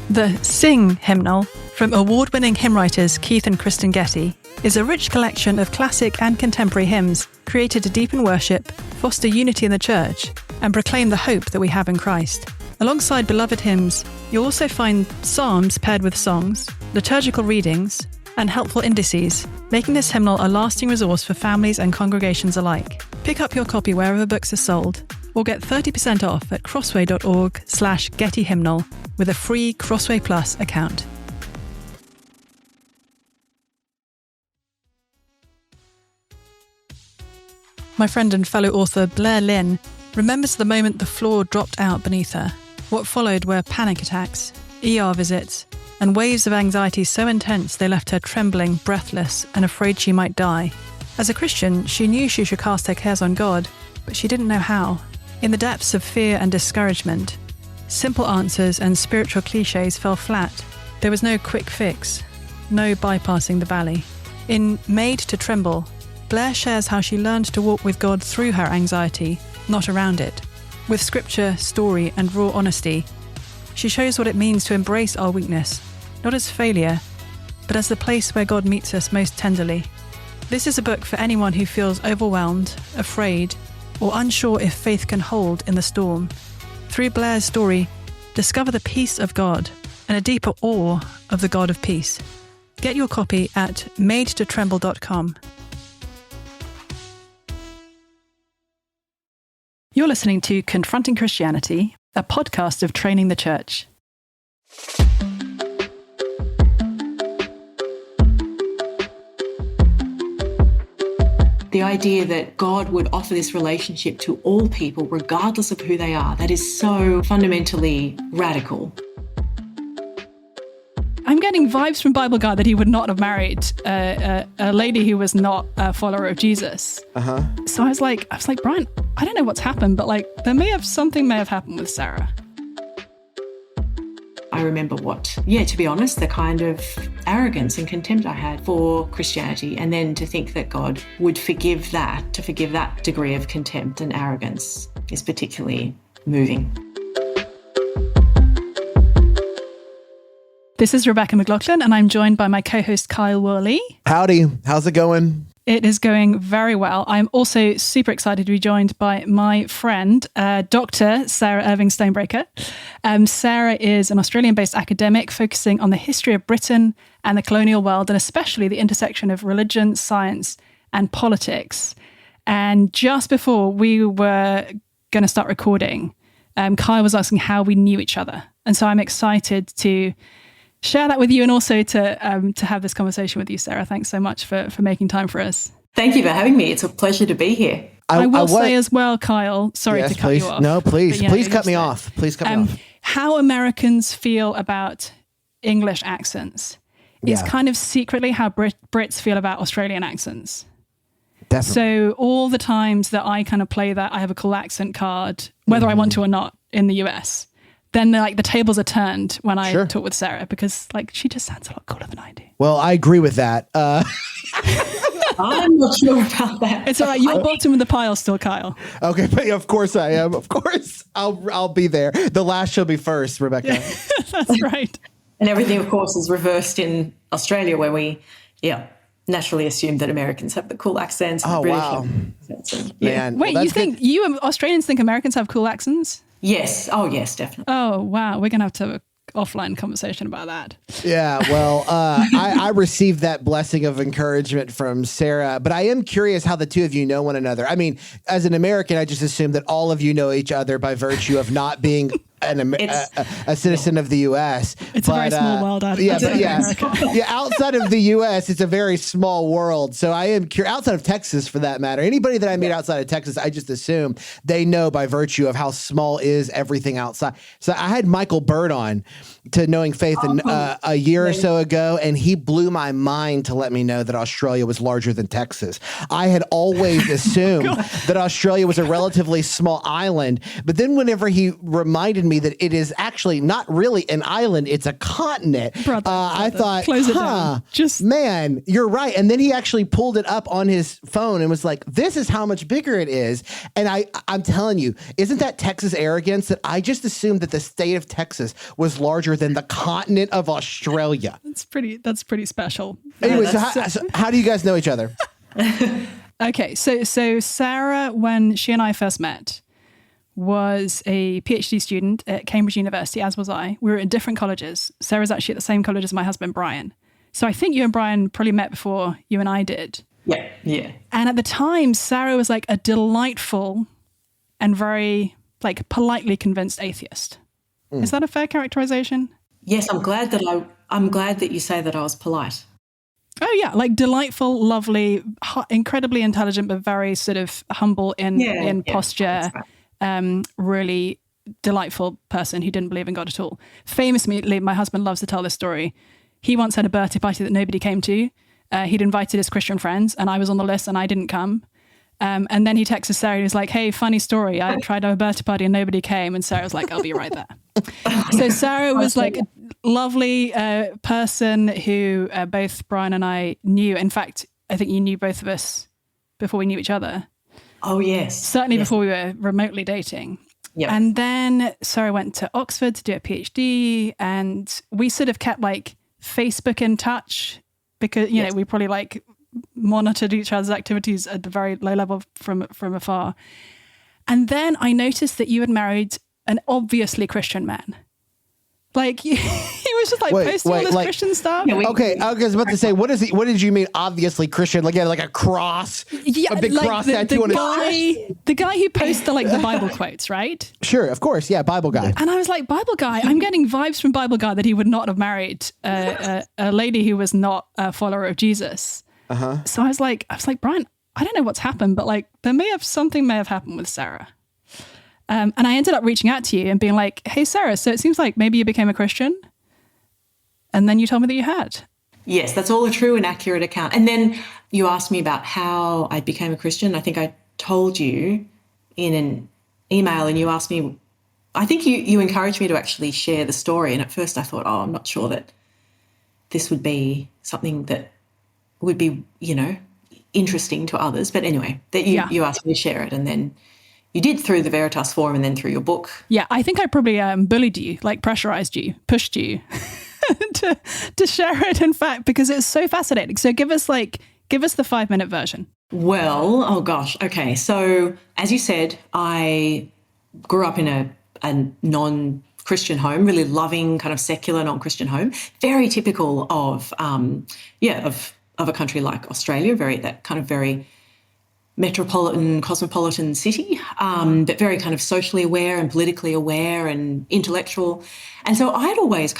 The Sing hymnal, from award-winning hymn writers Keith and Kristen Getty, is a rich collection of classic and contemporary hymns created to deepen worship, foster unity in the church, and proclaim the hope that we have in Christ. Alongside beloved hymns, you'll also find psalms paired with songs, liturgical readings, and helpful indices, making this hymnal a lasting resource for families and congregations alike. Pick up your copy wherever books are sold, or get 30% off at crossway.org/gettyhymnal with a free Crossway Plus account. My friend and fellow author Blair Lynn remembers the moment the floor dropped out beneath her. What followed were panic attacks, ER visits, and waves of anxiety so intense they left her trembling, breathless, and afraid she might die. As a Christian, she knew she should cast her cares on God, but she didn't know how. In the depths of fear and discouragement, simple answers and spiritual cliches fell flat. There was no quick fix, no bypassing the valley. In Made to Tremble, Blair shares how she learned to walk with God through her anxiety, not around it. With scripture, story, and raw honesty, she shows what it means to embrace our weakness, not as failure, but as the place where God meets us most tenderly. This is a book for anyone who feels overwhelmed, afraid, or unsure if faith can hold in the storm. Through Blair's story, discover the peace of God and a deeper awe of the God of peace. Get your copy at madetotremble.com. You're listening to Confronting Christianity, a podcast of Training the Church. The idea that God would offer this relationship to all people, regardless of who they are, that is so fundamentally radical. I'm getting vibes from Bible Guy that he would not have married a lady who was not a follower of Jesus. So I was like, Brian, I don't know what's happened, but something may have happened with Sarah. I remember to be honest, the kind of arrogance and contempt I had for Christianity, and then to think that God would forgive that degree of contempt and arrogance is particularly moving. This is Rebecca McLaughlin, and I'm joined by my co-host Kyle Worley. Howdy. How's it going? It is going very well. I'm also super excited to be joined by my friend, Dr. Sarah Irving Stonebraker. Sarah is an Australian-based academic focusing on the history of Britain and the colonial world, and especially the intersection of religion, science, and politics. And just before we were going to start recording, Kyle was asking how we knew each other. And so I'm excited to share that with you, and also to have this conversation with you, Sarah. Thanks so much for making time for us. Thank you for having me. It's a pleasure to be here. I will say as well, Kyle, sorry to cut you off. No, please. Please cut me off. Please cut me off. How Americans feel about English accents is kind of secretly how Brits feel about Australian accents. Definitely. So all the times that I kind of play that I have a cool accent card, whether I want to or not, in the US, then the tables are turned when I talk with Sarah, because she just sounds a lot cooler than I do. Well, I agree with that. I'm not sure about that. It's all right. You're bottom of the pile still, Kyle. Okay, but of course I am. Of course, I'll be there. The last shall be first, Rebecca. That's right. And everything, of course, is reversed in Australia, where we, naturally assume that Americans have the cool accents. And British accents. And, Man, wait, you think Australians think Americans have cool accents? Yes. Oh, yes, definitely. Oh, wow. We're going to have to have an offline conversation about that. Yeah, well, I received that blessing of encouragement from Sarah, but I am curious how the two of you know one another. I mean, as an American, I just assume that all of you know each other by virtue of not being a citizen of the U.S. It's a very small world. Outside of the U.S., it's a very small world. So I am curious, outside of Texas, for that matter. Anybody that I meet outside of Texas, I just assume they know by virtue of how small is everything outside. So I had Michael Bird on to Knowing Faith a year or so ago, and he blew my mind to let me know that Australia was larger than Texas. I had always assumed that Australia was a relatively small island, but then whenever he reminded me me that it is actually not really an island, it's a continent. Brother, I thought, close it down. Man, you're right. And then he actually pulled it up on his phone and was like, this is how much bigger it is. And I'm telling you, isn't that Texas arrogance that I just assumed that the state of Texas was larger than the continent of Australia? That's pretty special. Anyway, so how do you guys know each other? Okay, so Sarah, when she and I first met, was a PhD student at Cambridge University, as was I. We were at different colleges. Sarah's actually at the same college as my husband, Brian. So I think you and Brian probably met before you and I did. Yeah. And at the time, Sarah was like a delightful and very politely convinced atheist. Is that a fair characterization? Yes, I'm glad that you say that I was polite. Oh yeah, like delightful, lovely, incredibly intelligent, but very sort of humble in posture. Right. Really delightful person who didn't believe in God at all. Famously, my husband loves to tell this story. He once had a birthday party that nobody came to. He'd invited his Christian friends, and I was on the list, and I didn't come. And then he texted Sarah, and he was like, "Hey, funny story. I tried to have a birthday party, and nobody came." And Sarah was like, "I'll be right there." So Sarah was like a lovely person who both Brian and I knew. In fact, I think you knew both of us before we knew each other. Oh, yes. Certainly before we were remotely dating. Yep. And then Sarah went to Oxford to do a PhD, and we sort of kept Facebook in touch because, you know, we probably monitored each other's activities at a very low level from afar. And then I noticed that you had married an obviously Christian man. He was just posting all this Christian stuff. Yeah, okay, I was about to say, what did you mean obviously Christian? Like a cross? Yeah, a big cross tattoo on his chest? The guy who posts the Bible quotes, right? Sure, of course, yeah, Bible guy. And I was like, Bible guy? I'm getting vibes from Bible guy that he would not have married a lady who was not a follower of Jesus. Uh-huh. So I was like, Brian, I don't know what's happened, but something may have happened with Sarah. And I ended up reaching out to you and being like, "Hey, Sarah, so it seems like maybe you became a Christian." And then you told me that you had. Yes, that's all a true and accurate account. And then you asked me about how I became a Christian. I think I told you in an email, and you asked me, I think you encouraged me to actually share the story. And at first I thought, I'm not sure that this would be something that would be, interesting to others. But anyway, that you asked me to share it, and then you did through the Veritas Forum and then through your book. Yeah, I think I probably bullied you, pressurized you, pushed you to share it, in fact, because it's so fascinating. So give us the 5-minute version. Well, oh gosh. Okay. So as you said, I grew up in a non-Christian home, really loving kind of secular non-Christian home, very typical of a country like Australia, very metropolitan, cosmopolitan city, but very kind of socially aware and politically aware and intellectual. And so I'd always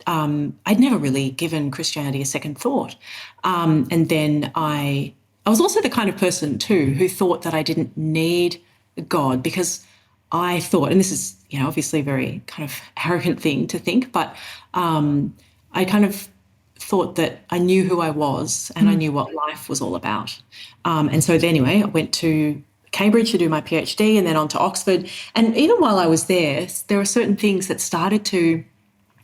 I'd never really given Christianity a second thought. And then I was also the kind of person too who thought that I didn't need God, because I thought, and this is, obviously a very kind of arrogant thing to think, but I kind of thought that I knew who I was and I knew what life was all about. And so anyway, I went to Cambridge to do my PhD and then on to Oxford. And even while I was there were certain things that started to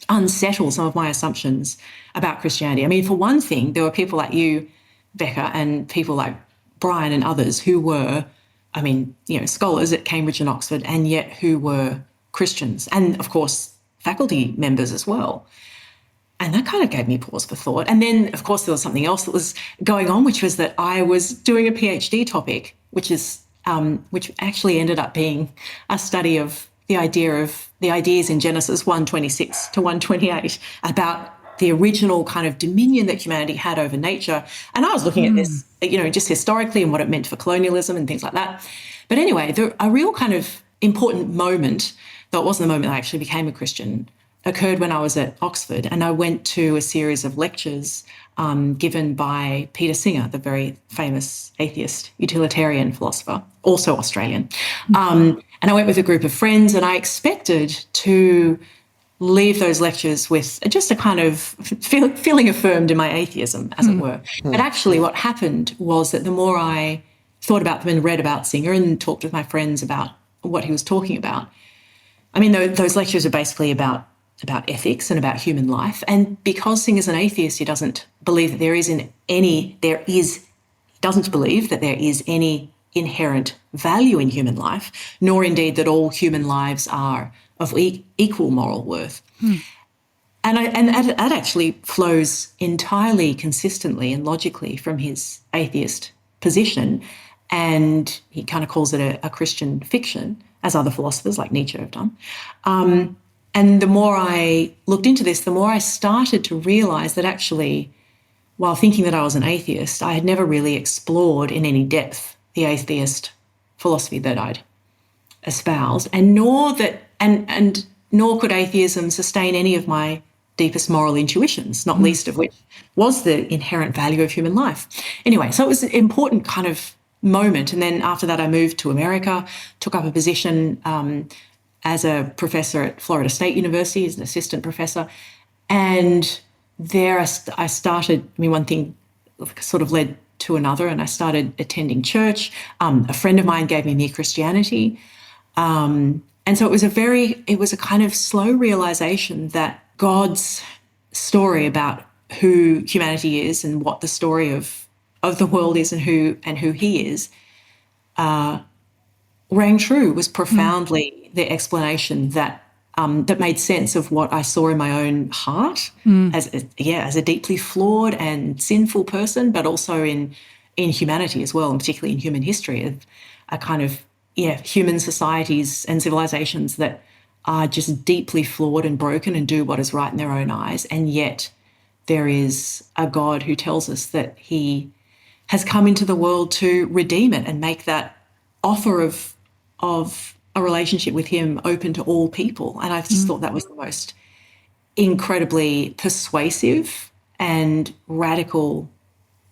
unsettle some of my assumptions about Christianity. I mean, for one thing, there were people like you, Becca, and people like Brian and others who were, scholars at Cambridge and Oxford, and yet who were Christians. And, of course, faculty members as well. And that kind of gave me pause for thought. And then, of course, there was something else that was going on, which was that I was doing a PhD topic, which actually ended up being a study of the ideas in Genesis 1:26 to 1:28 about the original kind of dominion that humanity had over nature. And I was looking at this, just historically and what it meant for colonialism and things like that. But anyway, a real kind of important moment, though it wasn't the moment I actually became a Christian, occurred when I was at Oxford, and I went to a series of lectures given by Peter Singer, the very famous atheist utilitarian philosopher, also Australian. And I went with a group of friends, and I expected to leave those lectures with just a kind of feeling affirmed in my atheism, as it were. But actually what happened was that the more I thought about them and read about Singer and talked with my friends about what he was talking about, I mean, those lectures are basically about ethics and about human life. And because Singer's an atheist, he doesn't believe that there is any inherent value in human life, nor indeed that all human lives are of equal moral worth. And that actually flows entirely consistently and logically from his atheist position. And he kind of calls it a Christian fiction, as other philosophers like Nietzsche have done. And the more I looked into this, the more I started to realise that actually, while thinking that I was an atheist, I had never really explored in any depth the atheist philosophy that I'd espoused, and nor could atheism sustain any of my deepest moral intuitions, not least of which was the inherent value of human life. Anyway, so it was an important kind of moment. And then after that, I moved to America, took up a position as a professor at Florida State University, as an assistant professor. And there I started, one thing sort of led to another, and I started attending church. A friend of mine gave me Mere Christianity. And so it was a kind of slow realization that God's story about who humanity is and what the story of the world is and who he is rang true, was profoundly the explanation that made sense of what I saw in my own heart as a deeply flawed and sinful person, but also in humanity as well, and particularly in human history, a kind of human societies and civilizations that are just deeply flawed and broken and do what is right in their own eyes, and yet there is a God who tells us that he has come into the world to redeem it and make that offer of a relationship with him open to all people. And I just thought that was the most incredibly persuasive and radical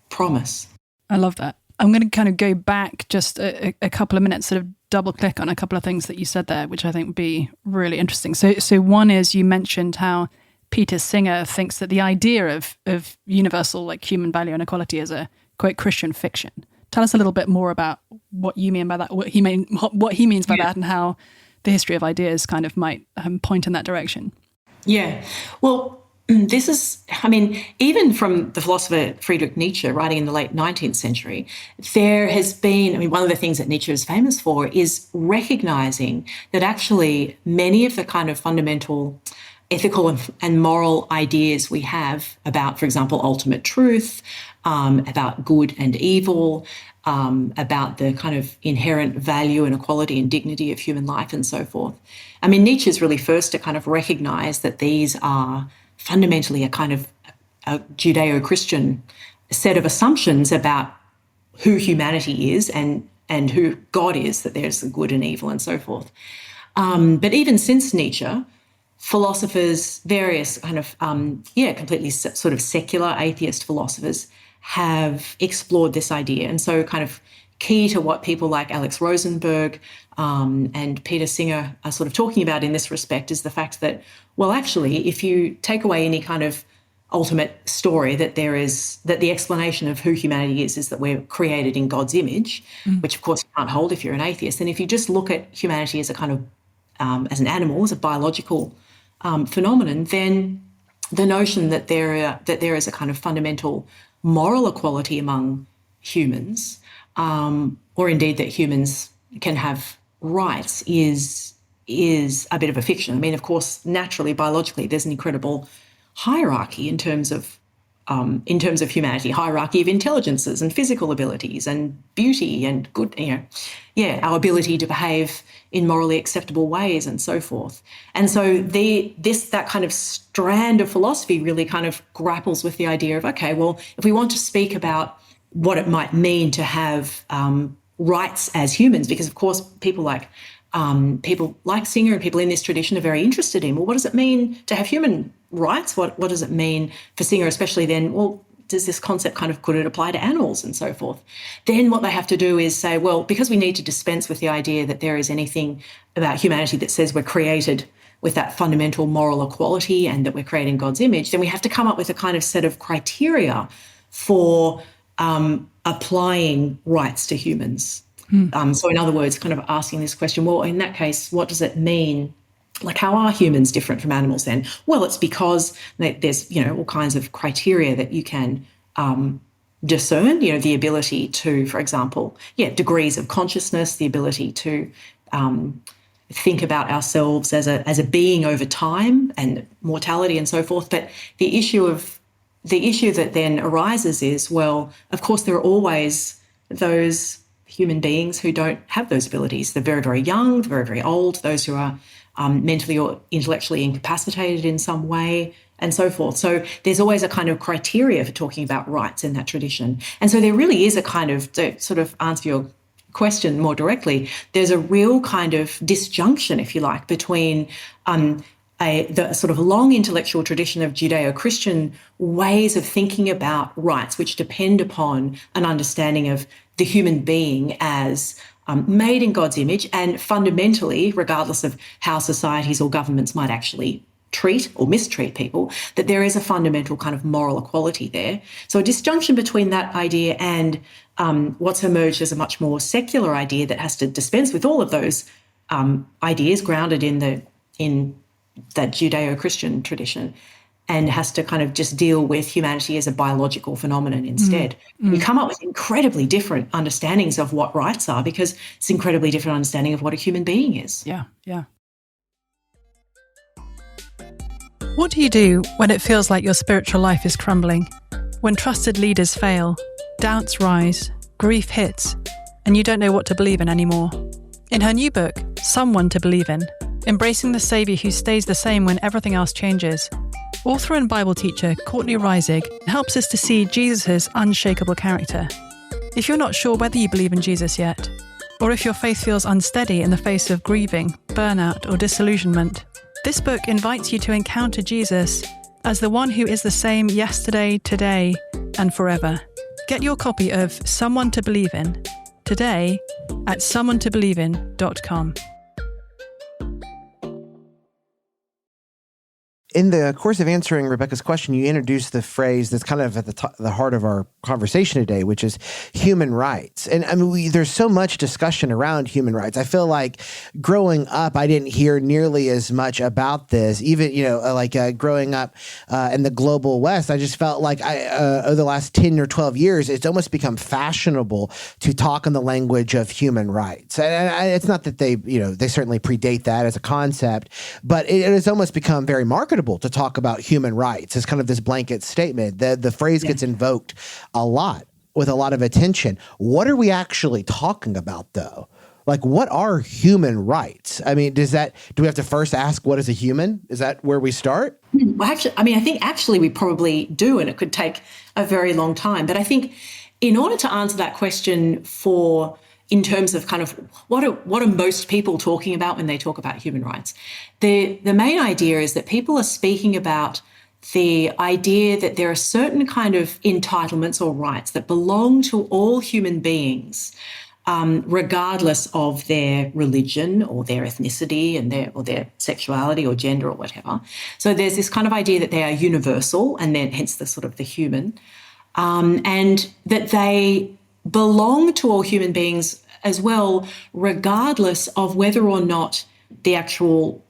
promise. I love that. I'm going to kind of go back just a couple of minutes, sort of double click on a couple of things that you said there, which I think would be really interesting. So one is, you mentioned how Peter Singer thinks that the idea of universal, like, human value and equality is a, quote, Christian fiction. Tell us a little bit more about what you mean by that, what he means by that, and how the history of ideas kind of might point in that direction. Yeah. Well, this is, even from the philosopher Friedrich Nietzsche writing in the late 19th century, there has been, one of the things that Nietzsche is famous for is recognising that actually many of the kind of fundamental ethical and moral ideas we have about, for example, ultimate truth, about good and evil, about the kind of inherent value and equality and dignity of human life and so forth. Nietzsche is really first to kind of recognise that these are fundamentally a kind of a Judeo-Christian set of assumptions about who humanity is and who God is, that there's the good and evil and so forth. But even since Nietzsche, philosophers, various kind of, completely sort of secular atheist philosophers have explored this idea. And so kind of key to what people like Alex Rosenberg and Peter Singer are sort of talking about in this respect is the fact that, well, actually, if you take away any kind of ultimate story that the explanation of who humanity is that we're created in God's image, which of course you can't hold if you're an atheist. And if you just look at humanity as a kind of, as an animal, as a biological phenomenon, then the notion that there is a kind of fundamental moral equality among humans, or indeed that humans can have rights, is a bit of a fiction. Of course, naturally, biologically, there's an incredible hierarchy in terms of humanity, hierarchy of intelligences and physical abilities and beauty and good, our ability to behave in morally acceptable ways and so forth. And so that kind of strand of philosophy really kind of grapples with the idea of, okay, well, if we want to speak about what it might mean to have rights as humans, because of course people like Singer and people in this tradition are very interested in, well, what does it mean to have human rights? What does it mean for Singer, especially then? Well, does this concept could it apply to animals and so forth? Then what they have to do is say, well, because we need to dispense with the idea that there is anything about humanity that says we're created with that fundamental moral equality and that we're created in God's image, then we have to come up with a kind of set of criteria for applying rights to humans. So in other words, kind of asking this question, well, in that case, what does it mean like, how are humans different from animals then? Well, it's because there's, all kinds of criteria that you can discern, the ability to, for example, degrees of consciousness, the ability to think about ourselves as a being over time and mortality and so forth. But the issue that then arises is, well, of course, there are always those human beings who don't have those abilities. The very, very young, the very, very old, those who are mentally or intellectually incapacitated in some way, and so forth. So there's always a kind of criteria for talking about rights in that tradition. And so there really is a kind of, to sort of answer your question more directly, there's a real kind of disjunction, if you like, between the sort of long intellectual tradition of Judeo-Christian ways of thinking about rights, which depend upon an understanding of the human being as made in God's image, and fundamentally, regardless of how societies or governments might actually treat or mistreat people, that there is a fundamental kind of moral equality there. So a disjunction between that idea and what's emerged as a much more secular idea that has to dispense with all of those ideas grounded in that Judeo-Christian tradition, and has to kind of just deal with humanity as a biological phenomenon instead. You come up with incredibly different understandings of what rights are, because it's an incredibly different understanding of what a human being is. Yeah. What do you do when it feels like your spiritual life is crumbling? When trusted leaders fail, doubts rise, grief hits, and you don't know what to believe in anymore? In her new book, Someone to Believe In, Embracing the Saviour Who Stays the Same When Everything Else Changes, author and Bible teacher Courtney Reisig helps us to see Jesus' unshakable character. If you're not sure whether you believe in Jesus yet, or if your faith feels unsteady in the face of grieving, burnout, or disillusionment, this book invites you to encounter Jesus as the one who is the same yesterday, today, and forever. Get your copy of Someone to Believe In today at someonetobelievin.com. In the course of answering Rebecca's question, you introduced the phrase that's kind of at the heart of our conversation today, which is human rights. And I mean, there's so much discussion around human rights. I feel like growing up, I didn't hear nearly as much about this. Even, growing up in the global West, I just felt like over the last 10 or 12 years, it's almost become fashionable to talk in the language of human rights. And it's not that they certainly predate that as a concept, but it has almost become very marketable to talk about human rights as kind of this blanket statement. The phrase gets invoked a lot with a lot of attention. What are we actually talking about, though? Like, what are human rights? I mean, do we have to first ask what is a human? Is that where we start? Well, actually, I think we probably do, and it could take a very long time. But I think in order to answer that question in terms of kind of what are most people talking about when they talk about human rights, the main idea is that people are speaking about the idea that there are certain kind of entitlements or rights that belong to all human beings, regardless of their religion or their ethnicity and their sexuality or gender or whatever. So there's this kind of idea that they are universal, and then hence the sort of the human, and that they belong to all human beings as well, regardless of whether or not the actual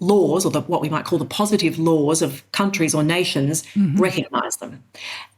laws, or what we might call the positive laws of countries or nations, recognise them.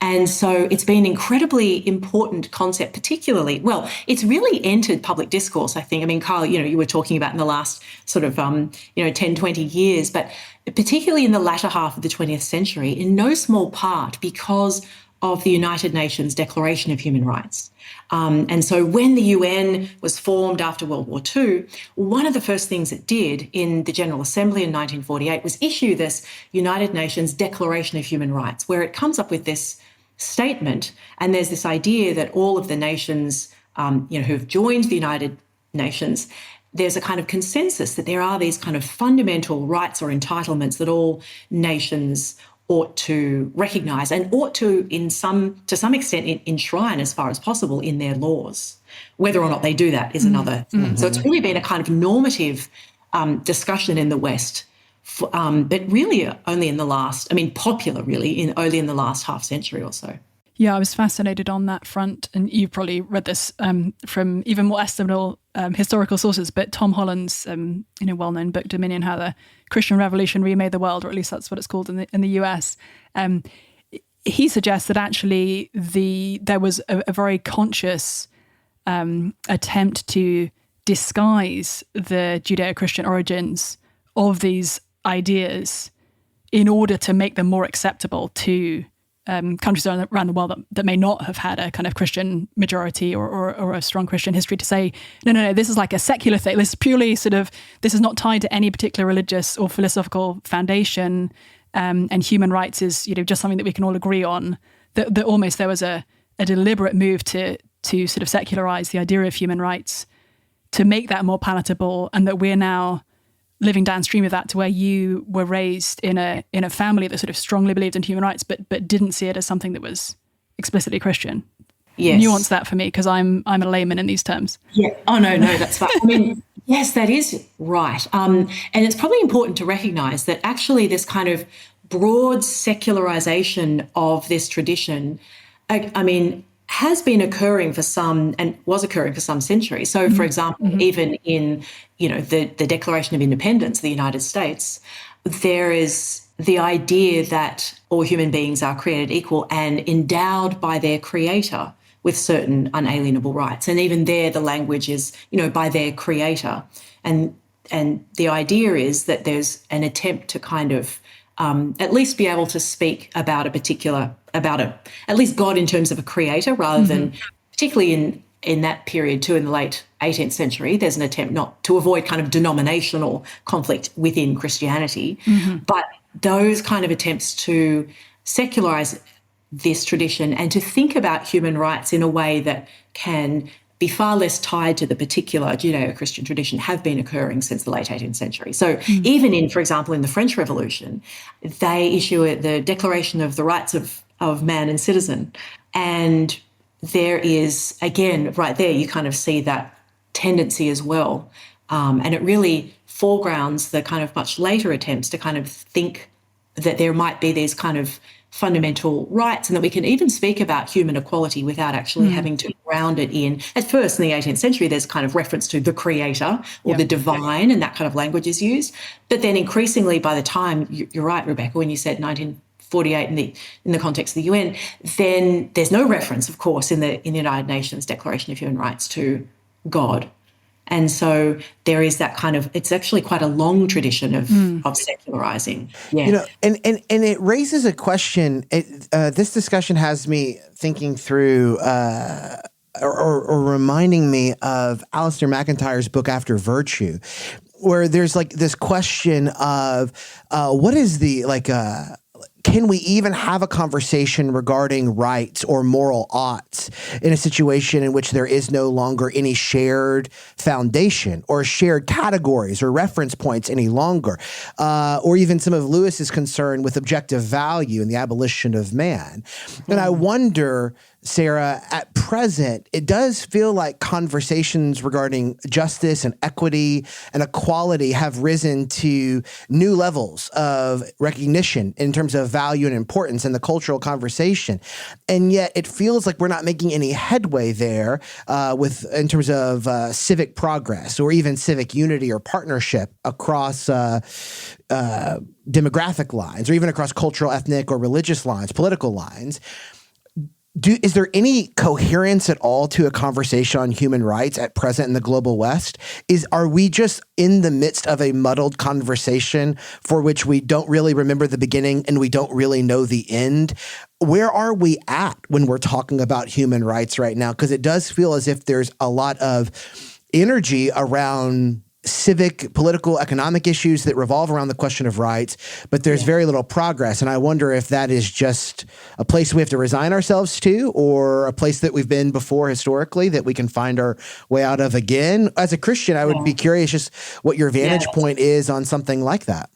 And so it's been an incredibly important concept, particularly, well, it's really entered public discourse, I think. I mean, Kyle, you were talking about in the last sort of, 10, 20 years, but particularly in the latter half of the 20th century, in no small part because of the United Nations Declaration of Human Rights. And so when the UN was formed after World War II, one of the first things it did in the General Assembly in 1948 was issue this United Nations Declaration of Human Rights, where it comes up with this statement, and there's this idea that all of the nations, who have joined the United Nations, there's a kind of consensus that there are these kind of fundamental rights or entitlements that all nations ought to recognise and ought to, to some extent, enshrine as far as possible in their laws. Whether or not they do that is another thing. So it's really been a kind of normative discussion in the West, but really only in the last, popular really, only in the last half century or so. Yeah, I was fascinated on that front, and you've probably read this from even more estimable historical sources. But Tom Holland's, well-known book Dominion: How the Christian Revolution Remade the World, or at least that's what it's called in the US. He suggests that actually there was a very conscious attempt to disguise the Judeo-Christian origins of these ideas in order to make them more acceptable to countries around the world that may not have had a kind of Christian majority or a strong Christian history, to say, no, this is like a secular thing. This is purely this is not tied to any particular religious or philosophical foundation, and human rights is, just something that we can all agree on. That almost there was a deliberate move to sort of secularize the idea of human rights to make that more palatable, and that we're now living downstream of that to where you were raised in a family that sort of strongly believed in human rights, but didn't see it as something that was explicitly Christian. Yes. Nuance that for me, because I'm a layman in these terms. Yeah. Oh, no, that's fine. I mean, yes, that is right. And it's probably important to recognise that actually this kind of broad secularisation of this tradition, I mean, has been occurring for some, and was occurring for some centuries. So, for example, even in, the Declaration of Independence of the United States, there is the idea that all human beings are created equal and endowed by their creator with certain unalienable rights. And even there, the language is, by their creator. And the idea is that there's an attempt to kind of at least be able to speak about at least God in terms of a creator, rather than, particularly in that period too, in the late 18th century, there's an attempt not to avoid kind of denominational conflict within Christianity, but those kind of attempts to secularize this tradition and to think about human rights in a way that can be far less tied to the particular Judeo-Christian tradition have been occurring since the late 18th century. So even for example, in the French Revolution, they issue the Declaration of the Rights of Man and Citizen. And there is, again, right there, you kind of see that tendency as well. And it really foregrounds the kind of much later attempts to kind of think that there might be these kind of fundamental rights, and that we can even speak about human equality without actually having to ground it in. At first, in the 18th century, there's kind of reference to the creator or the divine, and that kind of language is used. But then increasingly, by the time, you're right, Rebecca, when you said 1948 in the context of the UN, then there's no reference, of course, in the United Nations Declaration of Human Rights to God. And so there is that kind of, it's actually quite a long tradition of secularizing. Yeah. And it raises a question. This discussion has me thinking through or reminding me of Alistair McIntyre's book After Virtue, where there's like this question of what is can we even have a conversation regarding rights or moral oughts in a situation in which there is no longer any shared foundation or shared categories or reference points any longer? Or even some of Lewis's concern with objective value and the abolition of man. And I wonder, Sarah, at present, it does feel like conversations regarding justice and equity and equality have risen to new levels of recognition in terms of value and importance in the cultural conversation. And yet it feels like we're not making any headway there in terms of civic progress or even civic unity or partnership across demographic lines or even across cultural, ethnic, or religious lines, political lines. Is there any coherence at all to a conversation on human rights at present in the global West? Are we just in the midst of a muddled conversation for which we don't really remember the beginning and we don't really know the end? Where are we at when we're talking about human rights right now? Because it does feel as if there's a lot of energy around civic, political, economic issues that revolve around the question of rights, but there's very little progress. And I wonder if that is just a place we have to resign ourselves to, or a place that we've been before historically that we can find our way out of again. As a Christian, I would be curious just what your vantage point is on something like that.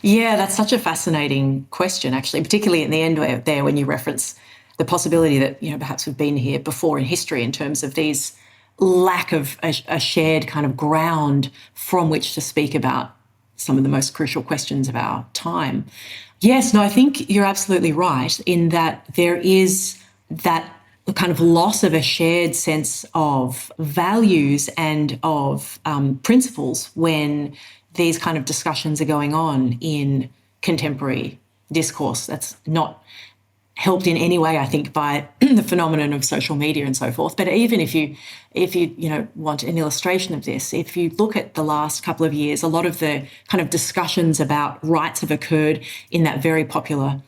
Yeah, that's such a fascinating question, actually, particularly in the end there when you reference the possibility that, perhaps we've been here before in history in terms of these lack of a shared kind of ground from which to speak about some of the most crucial questions of our time. Yes, no, I think you're absolutely right in that there is that kind of loss of a shared sense of values and of principles when these kind of discussions are going on in contemporary discourse. That's not helped in any way, I think, by the phenomenon of social media and so forth. But even if you want an illustration of this, if you look at the last couple of years, a lot of the kind of discussions about rights have occurred in that very popular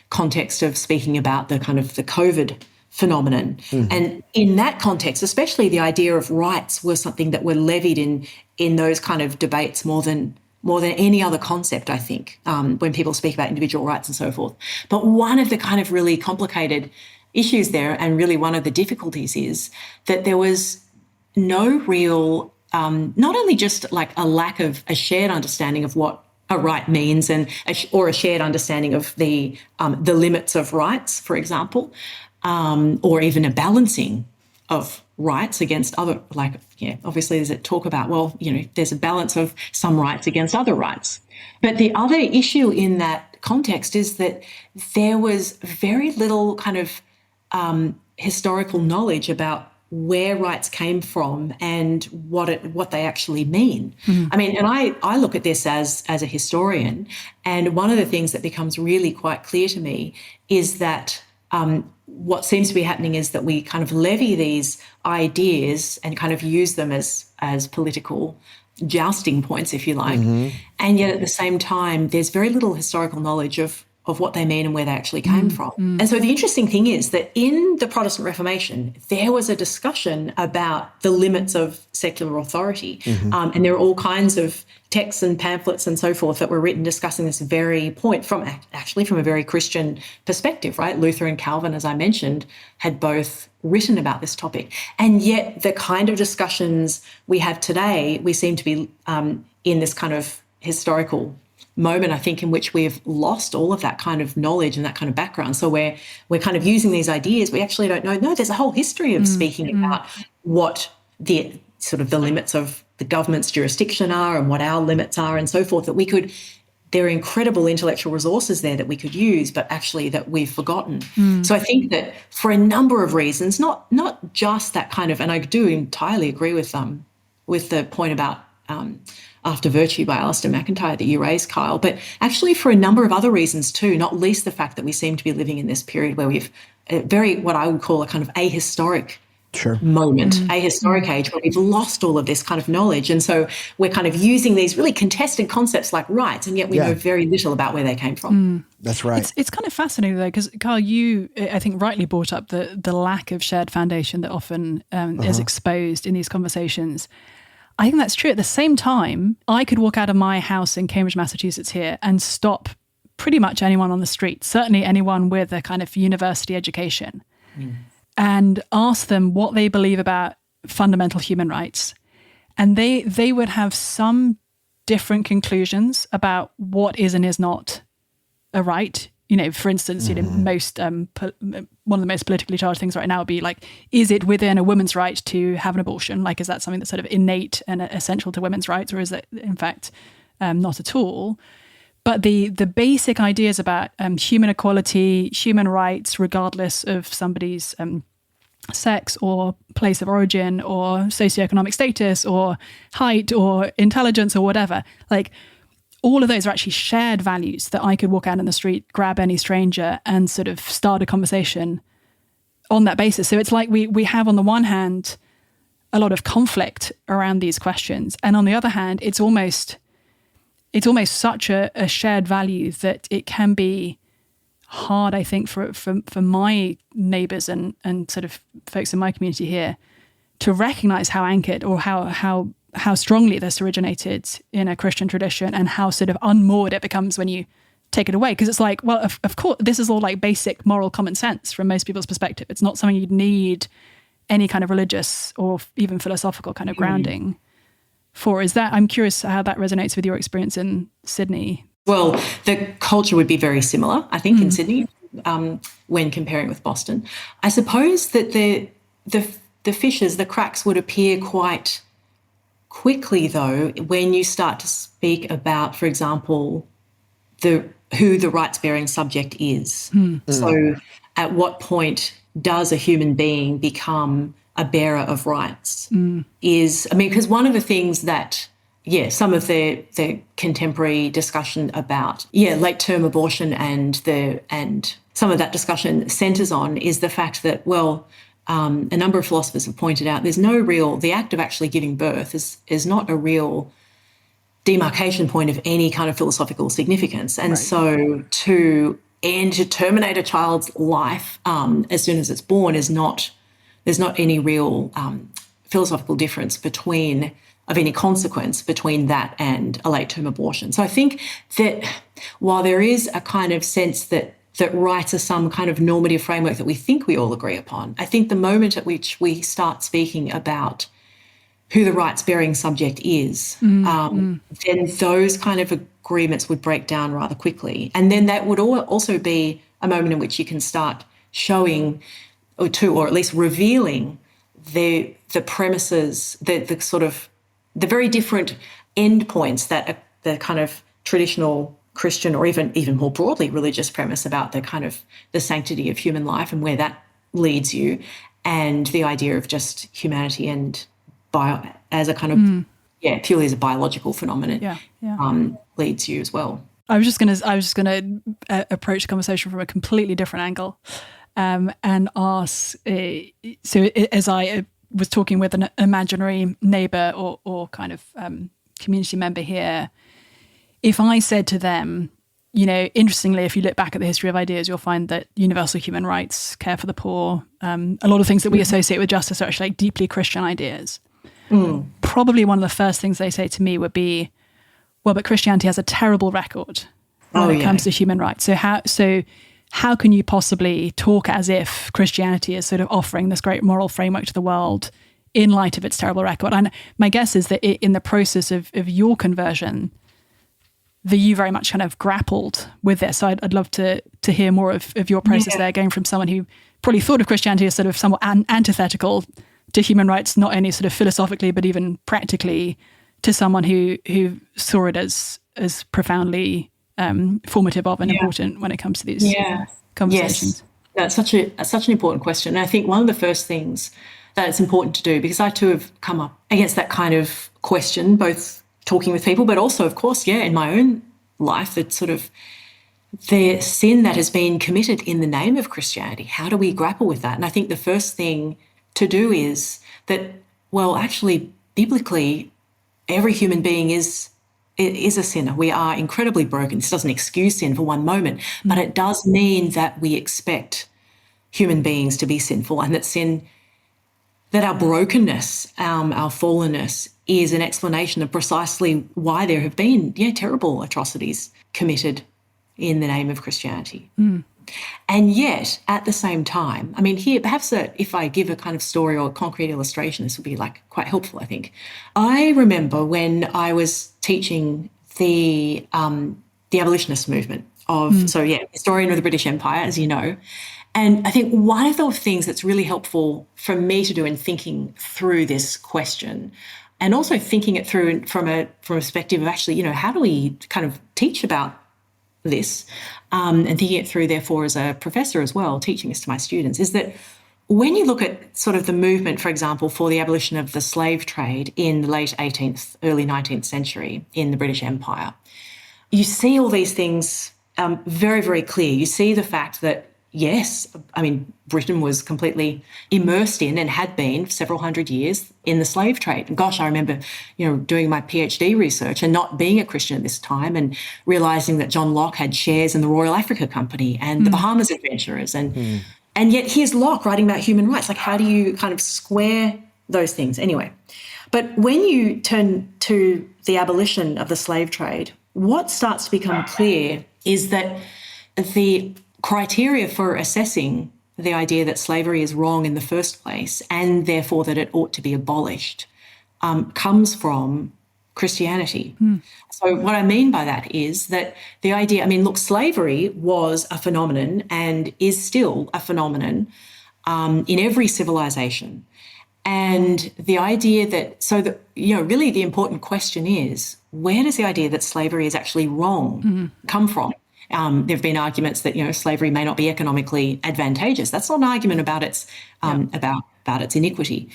context of speaking about the kind of the COVID phenomenon. And in that context, especially the idea of rights was something that were levied in those kind of debates more than any other concept, I think, when people speak about individual rights and so forth. But one of the kind of really complicated issues there, and really one of the difficulties, is that there was no real, not only just like a lack of a shared understanding of what a right means or a shared understanding of the limits of rights, for example, or even a balancing of rights against other, obviously there's a talk about, there's a balance of some rights against other rights. But the other issue in that context is that there was very little kind of historical knowledge about where rights came from and what they actually mean. I mean, and I look at this as a historian, and one of the things that becomes really quite clear to me is that what seems to be happening is that we kind of levy these ideas and kind of use them as political jousting points, if you like. And yet at the same time, there's very little historical knowledge of what they mean and where they actually came from. And so the interesting thing is that in the Protestant Reformation, there was a discussion about the limits of secular authority. And there are all kinds of texts and pamphlets and so forth that were written discussing this very point from a very Christian perspective, right? Luther and Calvin, as I mentioned, had both written about this topic. And yet the kind of discussions we have today, we seem to be in this kind of historical moment, I think, in which we've lost all of that kind of knowledge and that kind of background. So we're kind of using these ideas. We actually don't know. No, there's a whole history of speaking about what the sort of the limits of the government's jurisdiction are and what our limits are and so forth, there are incredible intellectual resources there that we could use, but actually that we've forgotten. So I think that for a number of reasons, not just that kind of, and I do entirely agree with the point about After Virtue by Alistair McIntyre that you raised, Kyle, but actually for a number of other reasons too, not least the fact that we seem to be living in this period where we've what I would call a kind of ahistoric moment, ahistoric age, where we've lost all of this kind of knowledge. And so we're kind of using these really contested concepts like rights, and yet we know very little about where they came from. That's right. It's kind of fascinating though, because Carl, you, I think, rightly brought up the lack of shared foundation that often is exposed in these conversations. I think that's true. At the same time, I could walk out of my house in Cambridge, Massachusetts here and stop pretty much anyone on the street, certainly anyone with a kind of university education, and ask them what they believe about fundamental human rights. And they would have some different conclusions about what is and is not a right. You know, for instance, most one of the most politically charged things right now would be like, is it within a woman's right to have an abortion? Like, is that something that's sort of innate and essential to women's rights, or is it in fact not at all? But the basic ideas about human equality, human rights, regardless of somebody's sex or place of origin or socioeconomic status or height or intelligence or whatever, like, all of those are actually shared values that I could walk out in the street, grab any stranger and sort of start a conversation on that basis. So it's like we have on the one hand a lot of conflict around these questions, and on the other hand, it's almost such a shared value that it can be hard, I think, for my neighbours and sort of folks in my community here to recognise how anchored or how strongly this originated in a Christian tradition, and how sort of unmoored it becomes when you take it away. Because it's like, well, of course, this is all like basic moral common sense from most people's perspective. It's not something you'd need any kind of religious or even philosophical kind of grounding for. I'm curious how that resonates with your experience in Sydney. Well, the culture would be very similar, I think, in Sydney when comparing with Boston. I suppose that the fissures, the cracks would appear quite quickly, though, when you start to speak about, for example, who the rights-bearing subject is. So at what point does a human being become a bearer of rights? Because one of the things that, some of the contemporary discussion about, late-term abortion and some of that discussion centres on is the fact that, a number of philosophers have pointed out the act of actually giving birth is not a real demarcation point of any kind of philosophical significance. And so to terminate a child's life as soon as it's born there's not any real philosophical difference of any consequence between that and a late-term abortion. So I think that while there is a kind of sense that rights are some kind of normative framework that we think we all agree upon, I think the moment at which we start speaking about who the rights-bearing subject is, then those kind of agreements would break down rather quickly. And then that would also be a moment in which you can start showing or at least revealing the premises, the very different endpoints that the kind of traditional Christian or even more broadly religious premise about the kind of the sanctity of human life and where that leads you, and the idea of just humanity and as a kind of purely as a biological phenomenon leads you as well. I was just gonna approach the conversation from a completely different angle, and ask. So as I was talking with an imaginary neighbour or kind of community member here, if I said to them, interestingly, if you look back at the history of ideas, you'll find that universal human rights, care for the poor, a lot of things that we associate with justice are actually like deeply Christian ideas. Probably one of the first things they say to me would be, well, but Christianity has a terrible record when it comes to human rights. So how can you possibly talk as if Christianity is sort of offering this great moral framework to the world in light of its terrible record? And my guess is that in the process of your conversion, that you very much kind of grappled with this. So I'd love to hear more of your process there, going from someone who probably thought of Christianity as sort of somewhat antithetical to human rights, not only sort of philosophically, but even practically, to someone who saw it as profoundly formative of and important when it comes to these conversations. Yes, that's such an important question. And I think one of the first things that it's important to do, because I too have come up against that kind of question, both talking with people, but also, of course, in my own life, that sort of the sin that has been committed in the name of Christianity. How do we grapple with that? And I think the first thing to do is that, actually, biblically, every human being is a sinner. We are incredibly broken. This doesn't excuse sin for one moment, but it does mean that we expect human beings to be sinful, and that our brokenness, our fallenness is an explanation of precisely why there have been, terrible atrocities committed in the name of Christianity. And yet, at the same time, here, perhaps if I give a kind of story or a concrete illustration, this will be quite helpful, I think. I remember when I was teaching the abolitionist movement historian of the British Empire, as you know. And I think one of the things that's really helpful for me to do in thinking through this question, and also thinking it through from a perspective of actually, how do we kind of teach about this, and thinking it through, therefore, as a professor as well, teaching this to my students, is that when you look at sort of the movement, for example, for the abolition of the slave trade in the late 18th, early 19th century in the British Empire, you see all these things very, very clear. You see the fact that, yes, Britain was completely immersed in and had been for several hundred years in the slave trade. And gosh, I remember, doing my PhD research and not being a Christian at this time and realising that John Locke had shares in the Royal Africa Company and the Bahamas Adventurers. And yet here's Locke writing about human rights. How do you kind of square those things? Anyway, but when you turn to the abolition of the slave trade, what starts to become clear is that the criteria for assessing the idea that slavery is wrong in the first place, and therefore that it ought to be abolished, comes from Christianity. So what I mean by that is that the idea, slavery was a phenomenon and is still a phenomenon in every civilization. And the idea that, really the important question is, where does the idea that slavery is actually wrong come from? There have been arguments that, slavery may not be economically advantageous. That's not an argument about its about its iniquity.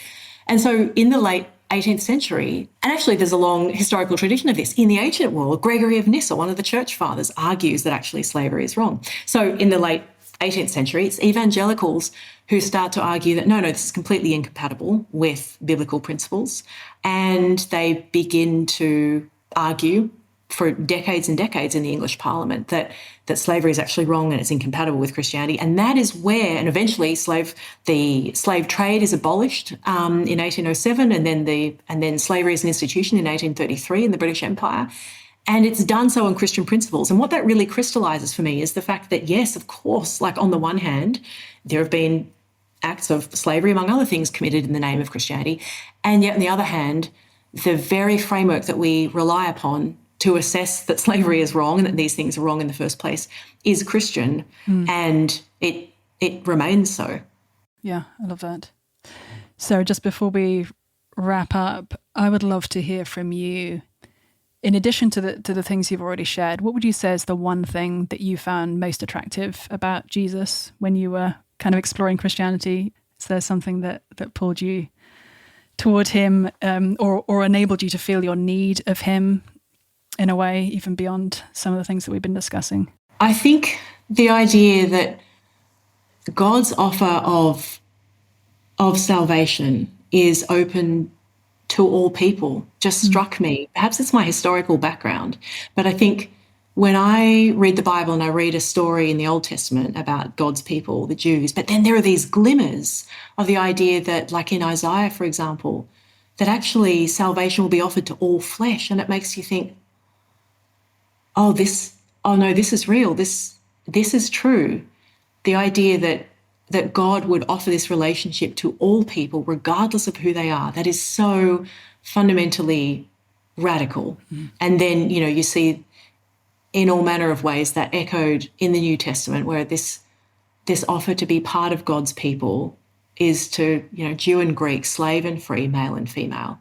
And so in the late 18th century, and actually there's a long historical tradition of this, in the ancient world, Gregory of Nyssa, one of the church fathers, argues that actually slavery is wrong. So in the late 18th century, it's evangelicals who start to argue that, no, this is completely incompatible with biblical principles. And they begin to argue for decades and decades in the English Parliament that slavery is actually wrong and it's incompatible with Christianity. And that is where, and eventually the slave trade is abolished in 1807, and then slavery is an institution in 1833 in the British Empire. And it's done so on Christian principles. And what that really crystallizes for me is the fact that, yes, of course, like on the one hand, there have been acts of slavery, among other things, committed in the name of Christianity. And yet, on the other hand, the very framework that we rely upon to assess that slavery is wrong and that these things are wrong in the first place is Christian, and it remains so. Yeah, I love that. So just before we wrap up, I would love to hear from you. In addition to the things you've already shared, what would you say is the one thing that you found most attractive about Jesus when you were kind of exploring Christianity? Is there something that pulled you toward him, or enabled you to feel your need of him in a way, even beyond some of the things that we've been discussing? I think the idea that God's offer of salvation is open to all people just struck me. Perhaps it's my historical background, but I think when I read the Bible and I read a story in the Old Testament about God's people, the Jews, but then there are these glimmers of the idea that, like in Isaiah, for example, that actually salvation will be offered to all flesh. And it makes you think, this is real. This is true. The idea that God would offer this relationship to all people, regardless of who they are, that is so fundamentally radical. And then, you see in all manner of ways that echoed in the New Testament, where this offer to be part of God's people is to, Jew and Greek, slave and free, male and female.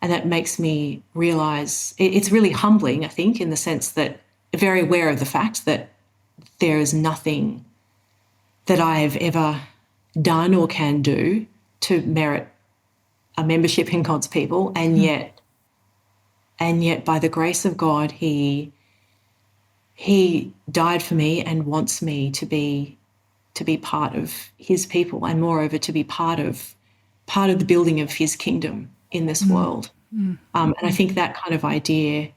And that makes me realise it's really humbling, I think, in the sense that very aware of the fact that there is nothing that I have ever done or can do to merit a membership in God's people, and yet by the grace of God, He died for me and wants me to be part of His people, and moreover to be part of the building of His kingdom in this world. And I think that kind of idea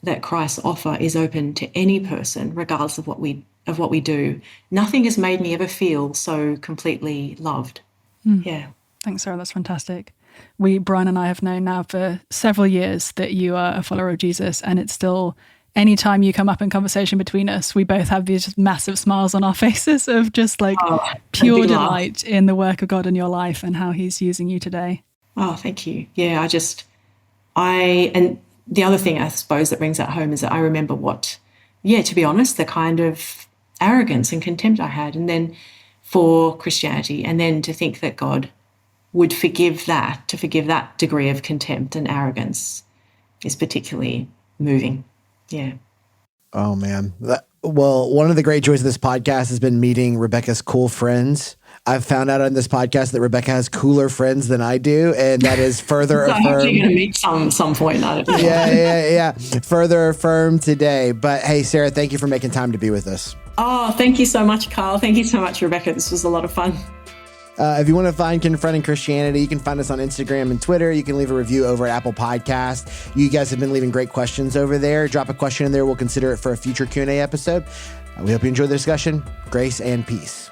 that Christ's offer is open to any person, regardless of what we do. Nothing has made me ever feel so completely loved. Yeah. Thanks, Sarah. That's fantastic. Brian and I have known now for several years that you are a follower of Jesus, and it's still, anytime you come up in conversation between us, we both have these massive smiles on our faces of just pure delight in the work of God in your life and how He's using you today. Oh, thank you. Yeah, and the other thing I suppose that brings that home is that I remember to be honest, the kind of arrogance and contempt I had, and then for Christianity, and then to think that God would forgive that degree of contempt and arrogance is particularly moving. Yeah. Oh, man. One of the great joys of this podcast has been meeting Rebecca's cool friends. I've found out on this podcast that Rebecca has cooler friends than I do, and that is further affirmed. I'm going to meet some point. I don't know. Yeah. Further affirmed today. But hey, Sarah, thank you for making time to be with us. Oh, thank you so much, Carl. Thank you so much, Rebecca. This was a lot of fun. If you want to find Confronting Christianity, you can find us on Instagram and Twitter. You can leave a review over at Apple Podcast. You guys have been leaving great questions over there. Drop a question in there. We'll consider it for a future Q&A episode. We hope you enjoyed the discussion. Grace and peace.